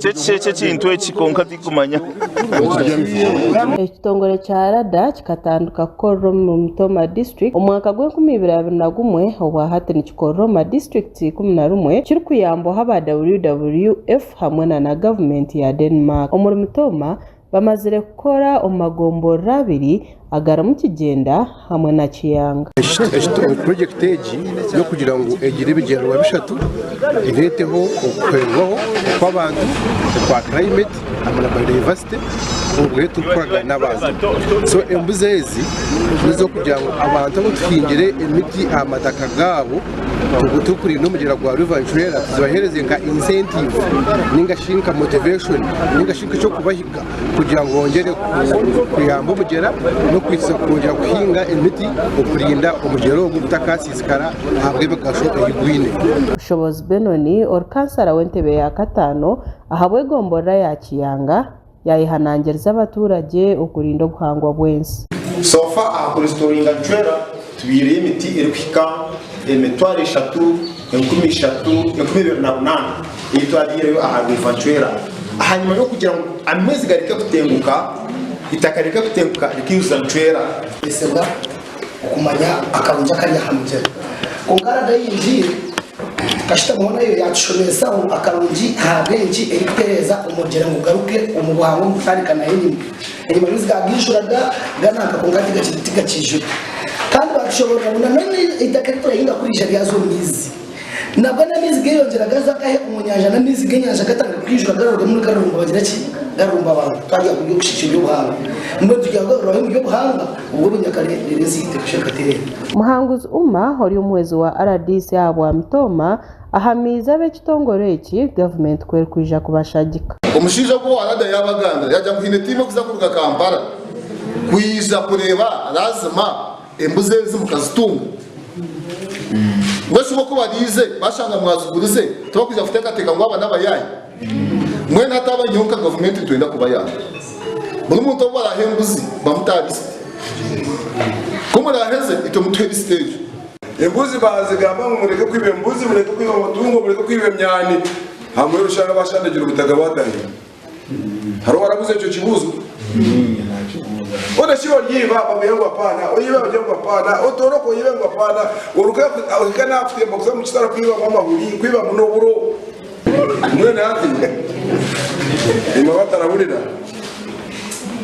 Cheche kintu ekikonka tikumanya ekitongole kya rada kikatanduka kukorera mu Mutoma district omwaka gw'2021 obwa hati nikikorera mu district 11 kiri kuyambaho aba WWF hamwe na government ya Denmark. Omuri Mutoma bamazire kukora omagomborero abiri agara mu Kigenda hamwe na Kiyanga. Project egi yo kugira ngo egire bigerwa bishatu ireteho okwerwaho kw'abantu kwa climate hamwe na biodiversity ubwo tukoraga n'abantu. So embuze ezi nizo kugira ngo abantu abo twingire imiti amataka gabo tugutukuri no mugera gwa River Trailer tubahereze nka incentive ninga shinka motivation ninga shinka cyo kubahiga kugira ngo wongere kuyamba umugera no kwitsa kongera kuhinga imiti okurinda umugero w'ubutakasisikara habwe bagashoka igwine. Ushobozi Benoni orkansara w'Entebe ya Katano ahabwe gombora ya Kiyanga yayihanangiriza abaturage okurinda obuhangwa bwensi. Sofa akorestoringa Ntwera tubire imiti iri kwika emetware 3,13,2008 itwagiye ahabwe Ntwera hanyuma yo kugira ngo amezi garike kutenguka itakarika kutenguka rikiyuza Ntwera isenda okumanya akalunja kali hamje kongara dayinji kashita mona yo yatushomesa akalunji habenji eritereza umugera ngo garuke umubuhango mutarikana enyuma biziga bwishurada gana akakongati gakitiga kijuru kandi bashobora kubona none itakarito yinga kurisha byazo mizi nabana mizi geyongera gaza kahe umunyanja na mizi genyanja gatanga kwijura garurwa muri garurwa bagira ki garumba abantu kandi akujye gushikira ubuhanga mwe tujya garurwa mu buhanga ubwo bunyakare rezite kushaka tere Muhanguzi Uma hori umwezi wa RDC abwa Mutoma ahamiza bekitongore iki government kwer kwija kubashagika omushija ko arada yabaganda yajya muhine time kuzakuruka Kampala kwiza kureba lazima embuze zimukazitunga mwese uko barize bashanga mwazugurize tubakwiza kutekateka ngo abana bayaye mwe nataba nyonka government twenda kubayana buri muntu barahembuzi bamutarise kumuraheze ito mutwe stage embuzi bazigamba ngo mureke kwibe embuzi mureke kwibe amatungo mureke kwibe myani hamwe rushaka bashandagira ubutaga badaye haro warabuze cyo kibuzo Ona shiwa yiba bamuyengo apana oyiba bajengo apana otoroko yibengo apana uruka akana afite boxa mu kitara kwiba mama buri kwiba munoburo mwene ati imabata raburira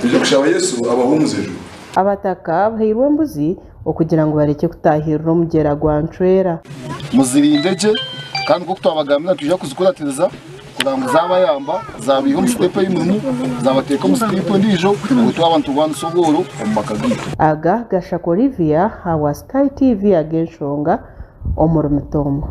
tuje kushaba Yesu abahumuzeje abataka bahirwe mbuzi okugira ngo bareke kutahirira omugera gwa Ntwera muzirindeje kandi ko twabagamira tuje kuzikuratiriza kurango zabayamba zabiho mustepe y'umuntu zabateka mustepe ndijo gutwa abantu rwansoboro omakagito aga Gashako Olivia hawa Sky TV agenshonga omuri Mutoma.